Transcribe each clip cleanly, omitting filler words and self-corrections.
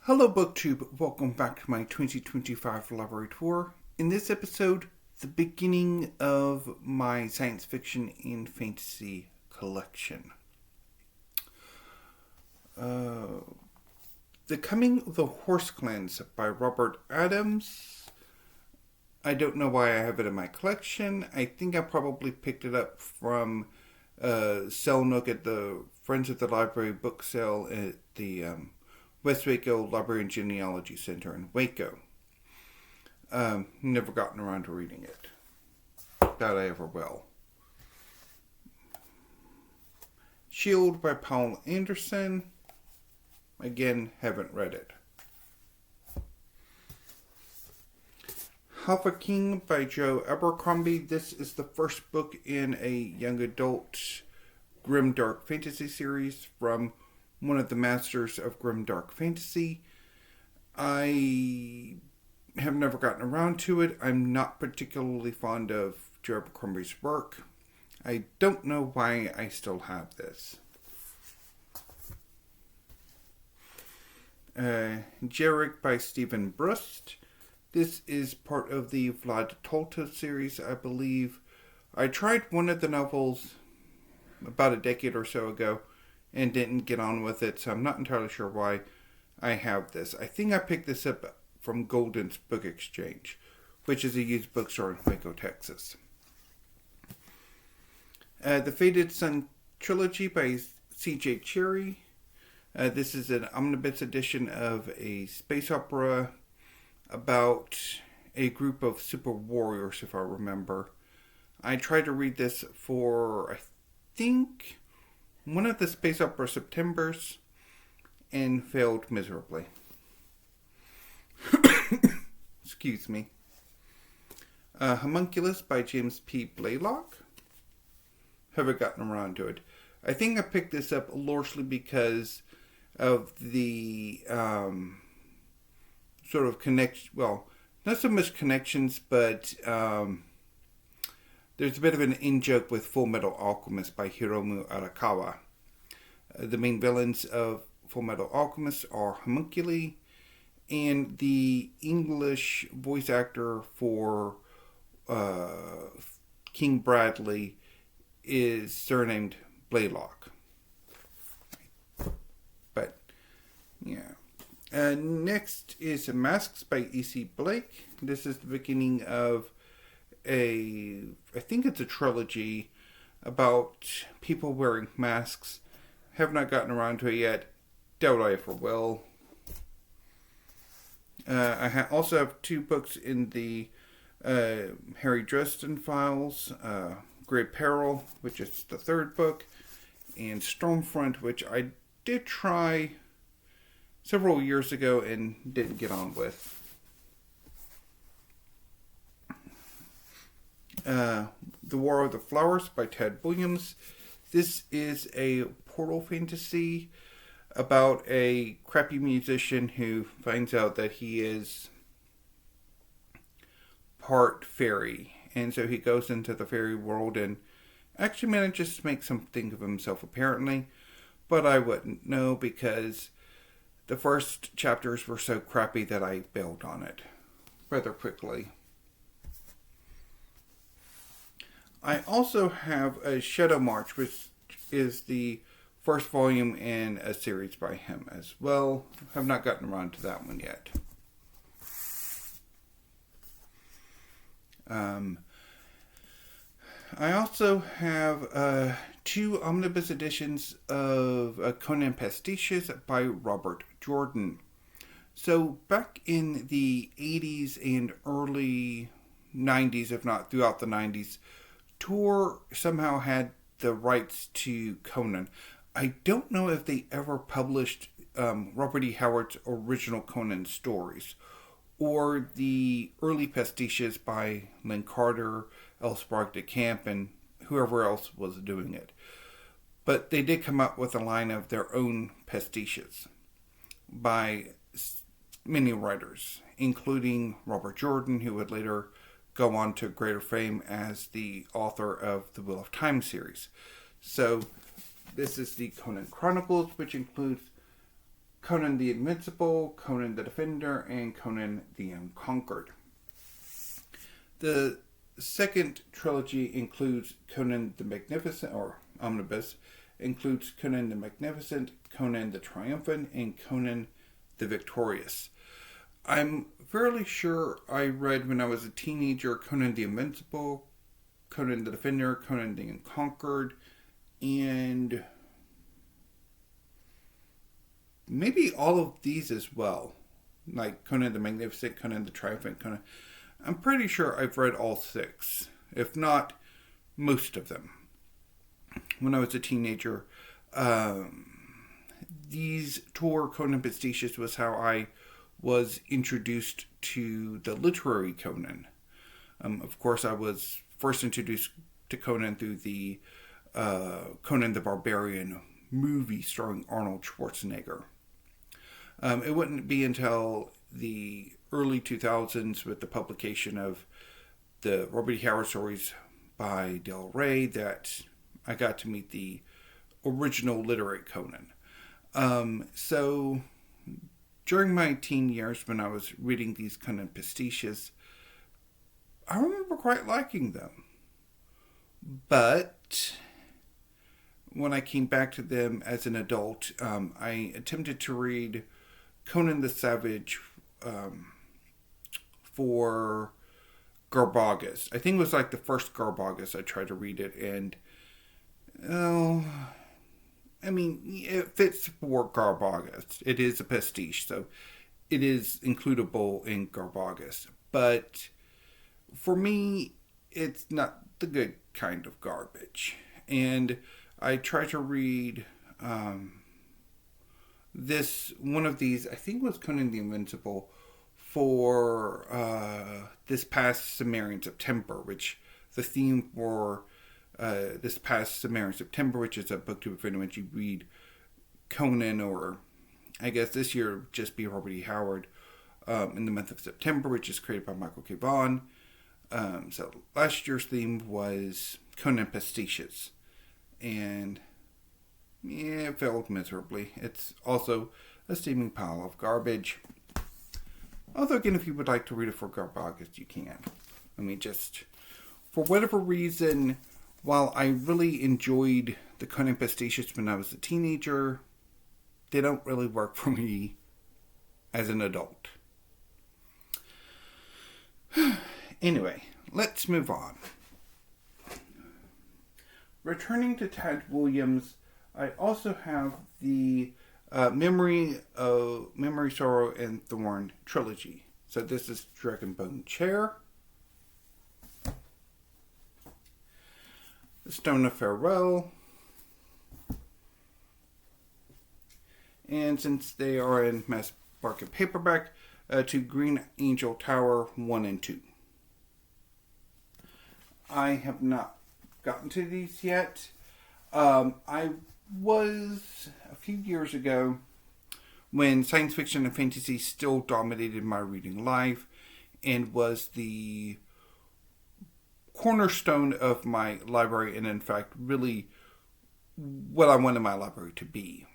Hello BookTube, welcome back to my 2025 library tour. In this episode, the beginning of my science fiction and fantasy collection. The Coming of the HorseClans by Robert Adams. I don't know why I have it in my collection. I think I probably picked it up from Sell Nook at the Friends of the Library book sale at the West Waco Library and Genealogy Center in Waco. Never gotten around to reading it. Doubt I ever will. Shield by Paul Anderson. Again, haven't read it. Half a King by Joe Abercrombie. This is the first book in a young adult grimdark fantasy series from one of the masters of grimdark fantasy. I have never gotten around to it. I'm not particularly fond of Joe Abercrombie's work. I don't know why I still have this. Jarek by Stephen Brust. This is part of the Vlad Tolta series, I believe. I tried one of the novels about a decade or so ago and didn't get on with it, so I'm not entirely sure why I have this. I think I picked this up from Golden's Book Exchange, which is a used bookstore in Waco, Texas. The Faded Sun Trilogy by C.J. Cherry. This is an omnibus edition of a space opera about a group of super warriors, if I remember. I tried to read this for, I think, one of the space opera Septembers and failed miserably. Excuse me. Homunculus by James P. Blaylock. Haven't gotten around to it. I think I picked this up largely because of the sort of connection, well, not so much connections, but there's a bit of an in-joke with Full Metal Alchemist by Hiromu Arakawa. The main villains of Full Metal Alchemist are homunculi, and the English voice actor for King Bradley is surnamed Blaylock. But, yeah. Next is Masks by E.C. Blake. This is the beginning of I think it's a trilogy about people wearing masks. Have not gotten around to it yet. Doubt I ever will. I also have two books in the Harry Dresden files. Great Peril, which is the third book, and Stormfront, which I did try several years ago and didn't get on with. The War of the Flowers by Ted Williams. This is a portal fantasy about a crappy musician who finds out that he is part fairy. And so he goes into the fairy world and actually manages to make something of himself, apparently. But I wouldn't know because the first chapters were so crappy that I bailed on it rather quickly. I also have a Shadow March, which is the first volume in a series by him as well. Have not gotten around to that one yet. I also have two omnibus editions of Conan Pastiches by Robert Jordan. So back in the 80s and early 90s, if not throughout the 90s, Tor somehow had the rights to Conan. I don't know if they ever published Robert E. Howard's original Conan stories or the early pastiches by Lynn Carter, L. Sprague de Camp, and whoever else was doing it. But they did come up with a line of their own pastiches by many writers, including Robert Jordan, who would later go on to greater fame as the author of the Wheel of Time series. So this is the Conan Chronicles, which includes Conan the Invincible, Conan the Defender, and Conan the Unconquered. The second trilogy includes Conan the Magnificent, or Omnibus, includes Conan the Magnificent, Conan the Triumphant, and Conan the Victorious. I'm fairly sure I read when I was a teenager Conan the Invincible, Conan the Defender, Conan the Unconquered, and maybe all of these as well. Like Conan the Magnificent, Conan the Triumphant, Conan. I'm pretty sure I've read all 6, if not most of them. When I was a teenager, these tour Conan Pastiches was how I was introduced to the literary Conan. Of course, I was first introduced to Conan through the Conan the Barbarian movie starring Arnold Schwarzenegger. It wouldn't be until the early 2000s with the publication of the Robert E. Howard stories by Del Rey that I got to meet the original literary Conan. So during my teen years when I was reading these Conan Pastiches, I remember quite liking them. But when I came back to them as an adult, I attempted to read Conan the Savage for Garbagus. I think it was like the first Garbagus I tried to read it, and it fits for Garbagus. It is a pastiche, so it is includable in Garbagus. But for me, it's not the good kind of garbage. And I tried to read one of these, I think it was Conan the Invincible, for this past Sumerian September, which the theme for this past Sumerian September, which is a booktube for anyone you read Conan, or I guess this year just be Robert E. Howard, in the month of September, which is created by Michael K. Vaughan. So last year's theme was Conan Pastiches, and it failed miserably. It's also a steaming pile of garbage. Although, again, if you would like to read it for Garbagus, you can. Just for whatever reason, while I really enjoyed the Conan Pastiches when I was a teenager, they don't really work for me as an adult. Anyway, let's move on. Returning to Tad Williams, I also have the Memory, Sorrow, and Thorn trilogy. So this is Dragonbone Chair, The Stone of Farewell, and since they are in mass market paperback, to Green Angel Tower 1 and 2. I have not gotten to these yet. I was, a few years ago, when science fiction and fantasy still dominated my reading life and was the cornerstone of my library, and in fact really what I wanted my library to be.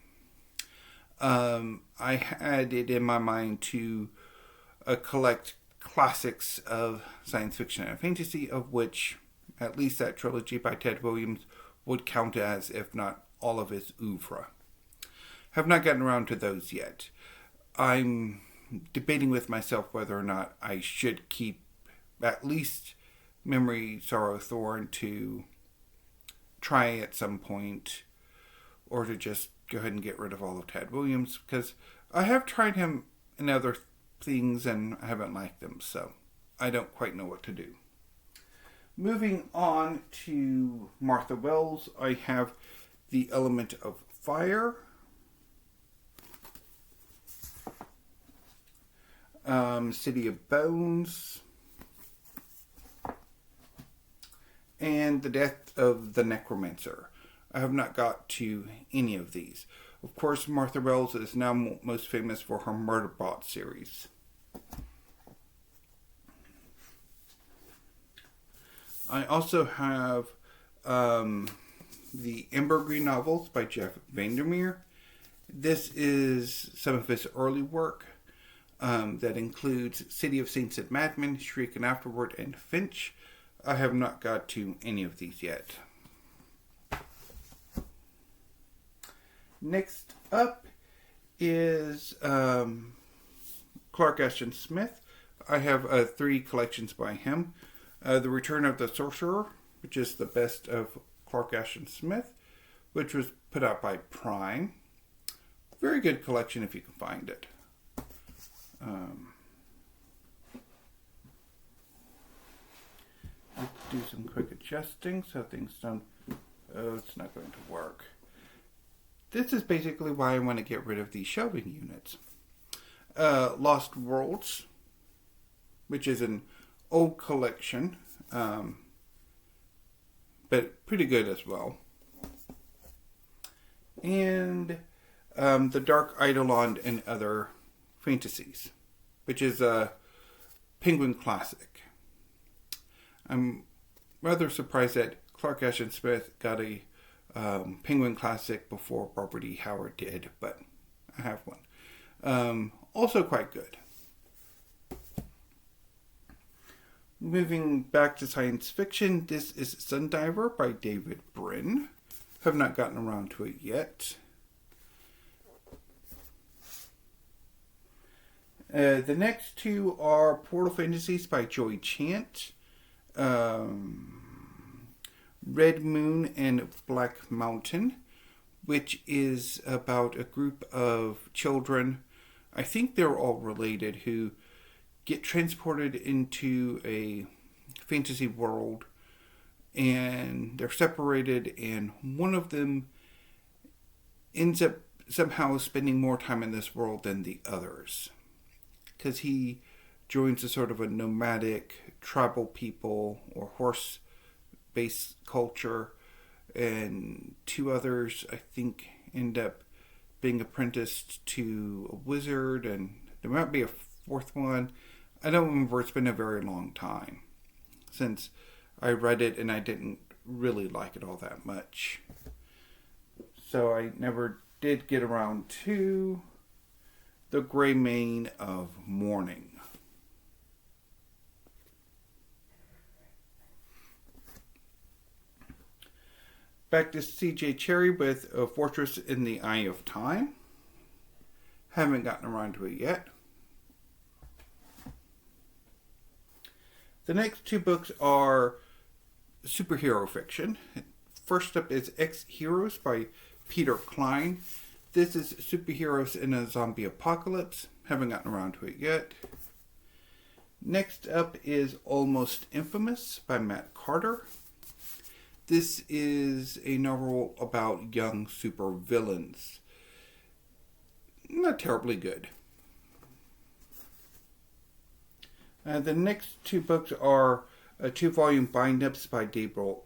I had it in my mind to collect classics of science fiction and fantasy, of which at least that trilogy by Ted Williams would count as, if not all of his oeuvre. Have not gotten around to those yet. I'm debating with myself whether or not I should keep at least Memory, Sorrow, Thorn to try at some point, or to just go ahead and get rid of all of Tad Williams, because I have tried him in other things and I haven't liked them, so I don't quite know what to do. Moving on to Martha Wells, I have The Element of Fire, City of Bones, and The Death of the Necromancer. I have not got to any of these. Of course, Martha Wells is now most famous for her Murderbot series. I also have the Amber Green novels by Jeff Vandermeer. This is some of his early work that includes City of Saints and Madmen, Shriek and Afterward, and Finch. I have not got to any of these yet. Next up is Clark Ashton Smith. I have 3 collections by him. The Return of the Sorcerer, which is the best of Clark Ashton Smith, which was put out by Prime. Very good collection if you can find it. Let's do some quick adjusting so things don't... Oh, it's not going to work. This is basically why I want to get rid of these shelving units. Lost Worlds, which is an old collection, but pretty good as well. And The Dark Eidolon and Other Fantasies, which is a Penguin classic. I'm rather surprised that Clark Ashton Smith got a Penguin classic before Robert E. Howard did, but I have one. Also quite good. Moving back to science fiction, this is Sundiver by David Brin. Have not gotten around to it yet. The next 2 are Portal Fantasies by Joy Chant, Red Moon and Black Mountain, which is about a group of children, I think they're all related, who get transported into a fantasy world, and they're separated, and one of them ends up somehow spending more time in this world than the others, because he joins a sort of a nomadic tribal people or horse-based culture, and 2 others, I think, end up being apprenticed to a wizard, and there might be a 4th one. I don't remember. It's been a very long time since I read it, and I didn't really like it all that much. So I never did get around to The Gray Mane of Morning. Back to C.J. Cherry with A Fortress in the Eye of Time. Haven't gotten around to it yet. The next 2 books are superhero fiction. First up is X-Heroes by Peter Klein. This is superheroes in a zombie apocalypse. Haven't gotten around to it yet. Next up is Almost Infamous by Matt Carter. This is a novel about young supervillains. Not terribly good. The next 2 books are 2-volume bind-ups by Daniel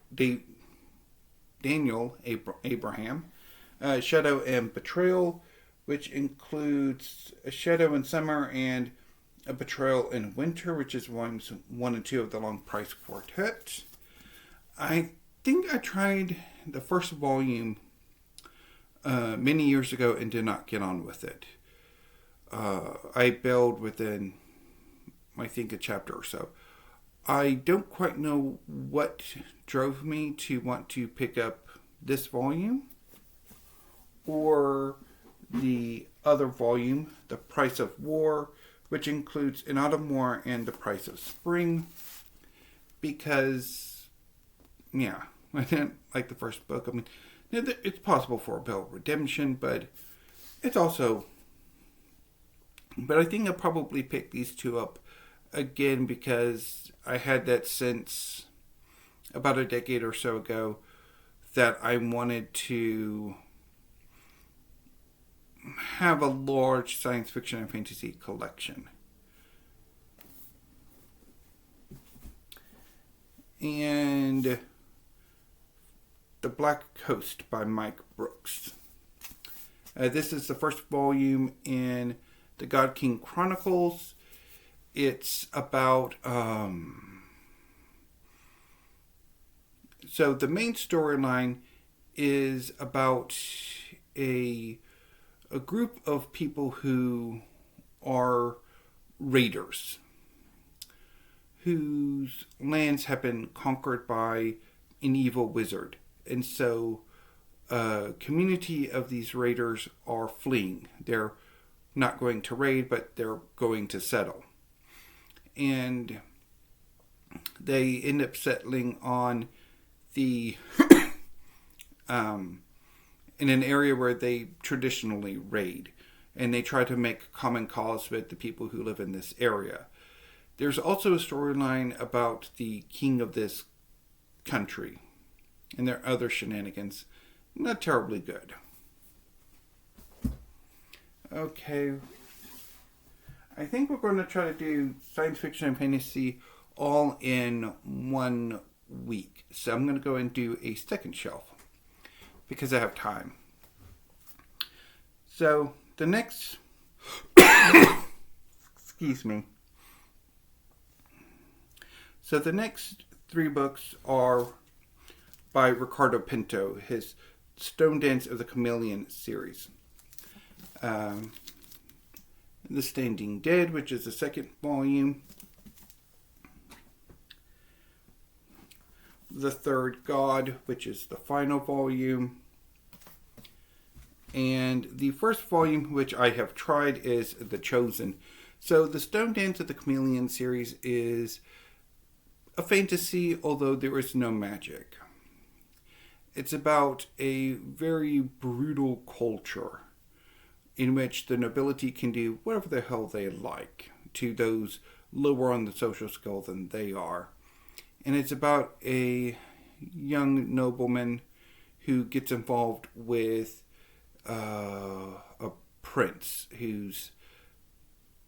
Abraham. Shadow and Betrayal, which includes A Shadow in Summer and A Betrayal in Winter, which is volumes 1 and 2 of the Long Price Quartet. I think I tried the first volume many years ago and did not get on with it. I bailed within, I think, a chapter or so. I don't quite know what drove me to want to pick up this volume or the other volume, The Price of War, which includes An Autumn War and The Price of Spring, because, yeah, I didn't like the first book. I mean, it's possible for a Bell redemption, but it's also... But I think I'll probably pick these 2 up again because I had that sense about a decade or so ago that I wanted to have a large science fiction and fantasy collection. And The Black Coast by Mike Brooks. This is the first volume in the God King Chronicles. It's about... So the main storyline is about a a group of people who are raiders, whose lands have been conquered by an evil wizard. And so a community of these raiders are fleeing. They're not going to raid, but they're going to settle. And they end up settling on the in an area where they traditionally raid, and they try to make common cause with the people who live in this area. There's also a storyline about the king of this country, and there are other shenanigans. Not terribly good. Okay. I think we're going to try to do science fiction and fantasy all in 1 week. So I'm going to go and do a second shelf because I have time. So the next... Excuse me. So the next 3 books are by Ricardo Pinto, his Stone Dance of the Chameleon series. The Standing Dead, which is the 2nd volume. The Third God, which is the final volume. And the first volume, which I have tried, is The Chosen. So the Stone Dance of the Chameleon series is a fantasy, although there is no magic. It's about a very brutal culture in which the nobility can do whatever the hell they like to those lower on the social scale than they are. And it's about a young nobleman who gets involved with a prince whose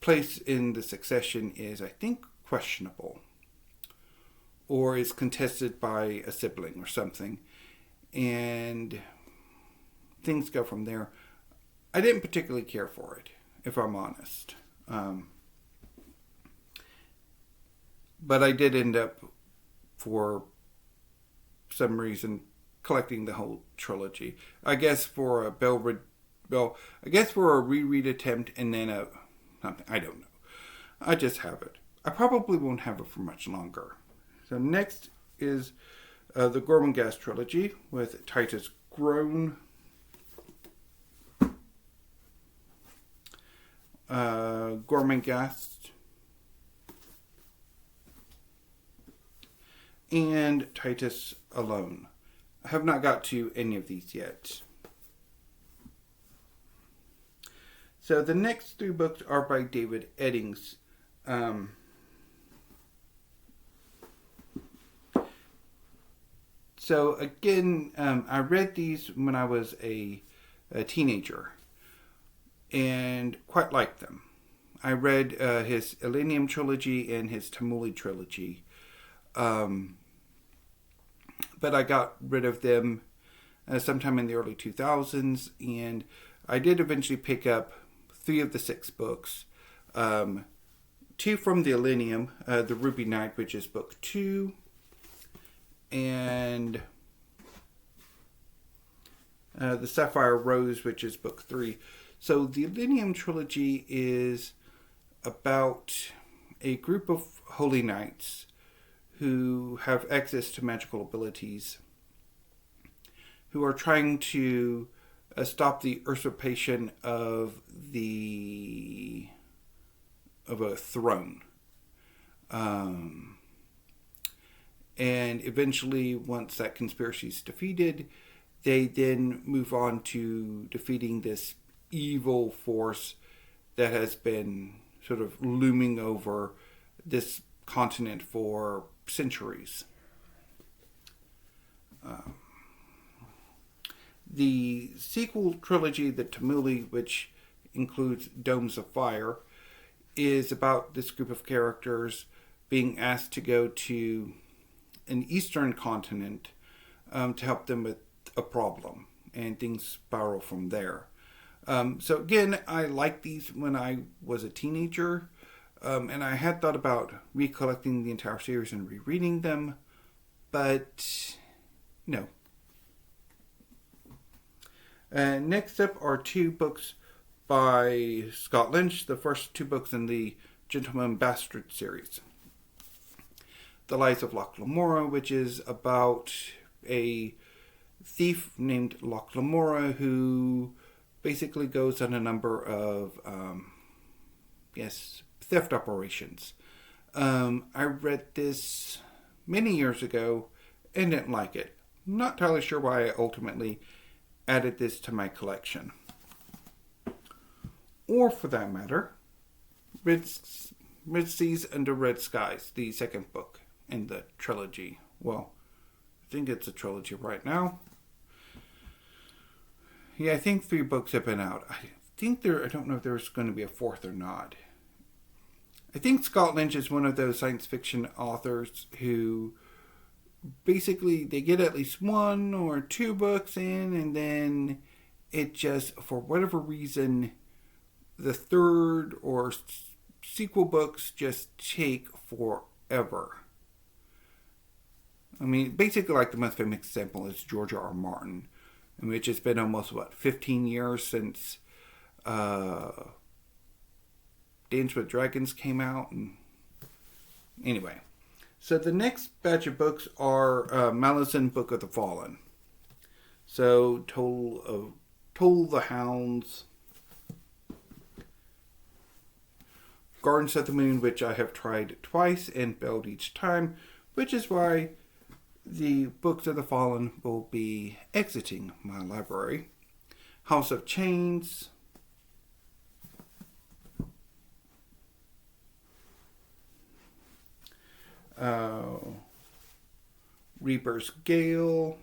place in the succession is, I think, questionable, or is contested by a sibling or something. And things go from there. I didn't particularly care for it, if I'm honest. But I did end up, for some reason, collecting the whole trilogy. I guess for a reread attempt and then something. I don't know. I just have it. I probably won't have it for much longer. So next is the Gormenghast trilogy with Titus Groan, Gormenghast, and Titus Alone. I have not got to any of these yet. So the next 3 books are by David Eddings. So again, I read these when I was a teenager and quite liked them. I read his Elenium trilogy and his Tamuli trilogy. But I got rid of them sometime in the early 2000s, and I did eventually pick up 3 of the 6 books. 2 from the Elenium, The Ruby Knight, which is book 2, and The Sapphire Rose, which is book 3. So the Elenium trilogy is about a group of holy knights who have access to magical abilities, who are trying to stop the usurpation of a throne. And eventually, once that conspiracy is defeated, they then move on to defeating this evil force that has been sort of looming over this continent for centuries. The sequel trilogy, the Tamuli, which includes Domes of Fire, is about this group of characters being asked to go to an eastern continent to help them with a problem, and things spiral from there. So again, I liked these when I was a teenager, and I had thought about recollecting the entire series and rereading them, but no. Next up are 2 books by Scott Lynch, the first two books in the Gentleman Bastard series. The Lies of Locke Lamora, which is about a thief named Locke Lamora who basically goes on a number of theft operations. I read this many years ago and didn't like it. Not entirely sure why I ultimately added this to my collection. Or for that matter, Red Seas Under Red Skies, the second book in the trilogy. Well, I think it's a trilogy right now. Yeah, I think 3 books have been out. I don't know if there's going to be a fourth or not. I think Scott Lynch is one of those science fiction authors who basically they get at least 1 or 2 books in, and then it just, for whatever reason, the third or sequel books just take forever. I mean, basically like the most famous example is George R. R. Martin, in which it's been almost, 15 years since Dance with Dragons came out. And anyway, so the next batch of books are Malazan Book of the Fallen. So Toll the Hounds, Gardens of the Moon, which I have tried twice and failed each time, which is why the Books of the Fallen will be exiting my library. House of Chains, Reaper's Gale,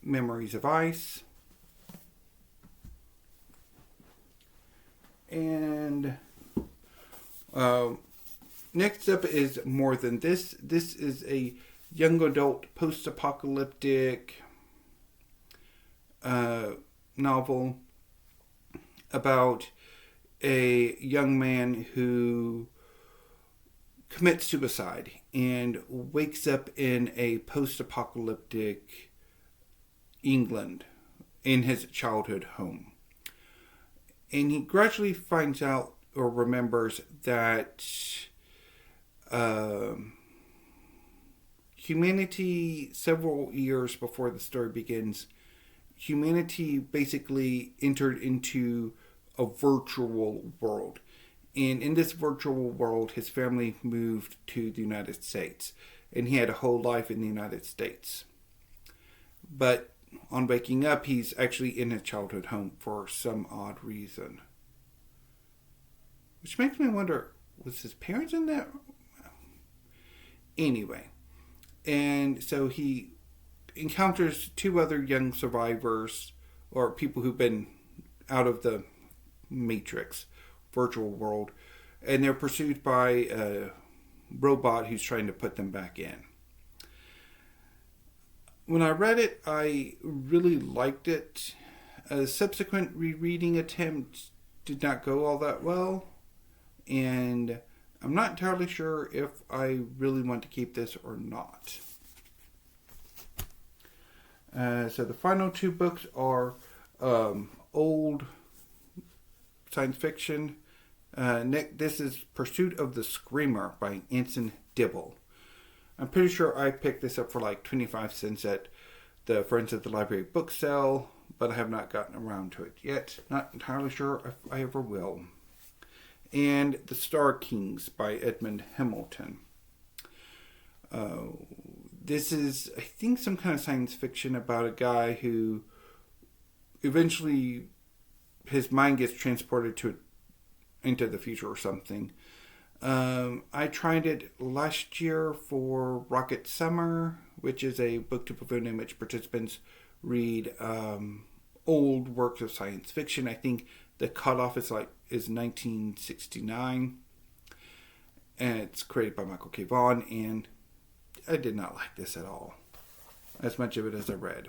Memories of Ice, and next up is More Than This. This is a young adult post-apocalyptic novel about a young man who commits suicide and wakes up in a post-apocalyptic England in his childhood home. And he gradually finds out or remembers that humanity, several years before the story begins, humanity basically entered into a virtual world. And in this virtual world, his family moved to the United States. And he had a whole life in the United States. But on waking up, he's actually in his childhood home for some odd reason. Which makes me wonder, was his parents in that? Anyway. And so he encounters 2 other young survivors, or people who've been out of the Matrix virtual world, and they're pursued by a robot who's trying to put them back in. When I read it, I really liked it. A subsequent rereading attempt did not go all that well, and I'm not entirely sure if I really want to keep this or not. So the final 2 books are old science fiction. This is Pursuit of the Screamer by Anson Dibble. I'm pretty sure I picked this up for like 25 cents at the Friends of the Library book sale, but I have not gotten around to it yet. Not entirely sure if I ever will. And The Star Kings by Edmund Hamilton. This is, I think, some kind of science fiction about a guy who eventually his mind gets transported into the future or something. I tried it last year for Rocket Summer, which is a booktube in which participants read old works of science fiction. I think the cutoff is 1969, and it's created by Michael K. Vaughan, and I did not like this at all, as much of it as I read.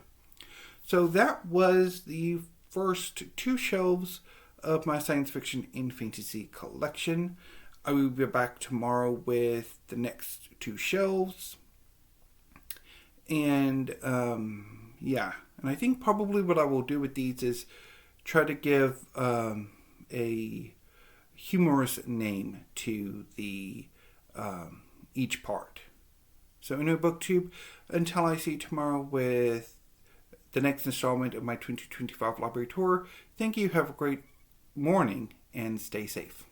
So that was the first 2 shelves of my science fiction and fantasy collection. I will be back tomorrow with the next 2 shelves. And And I think probably what I will do with these is try to give a humorous name to the each part. So, in BookTube, until I see you tomorrow with the next installment of my 2025 library tour, thank you, have a great morning, and stay safe.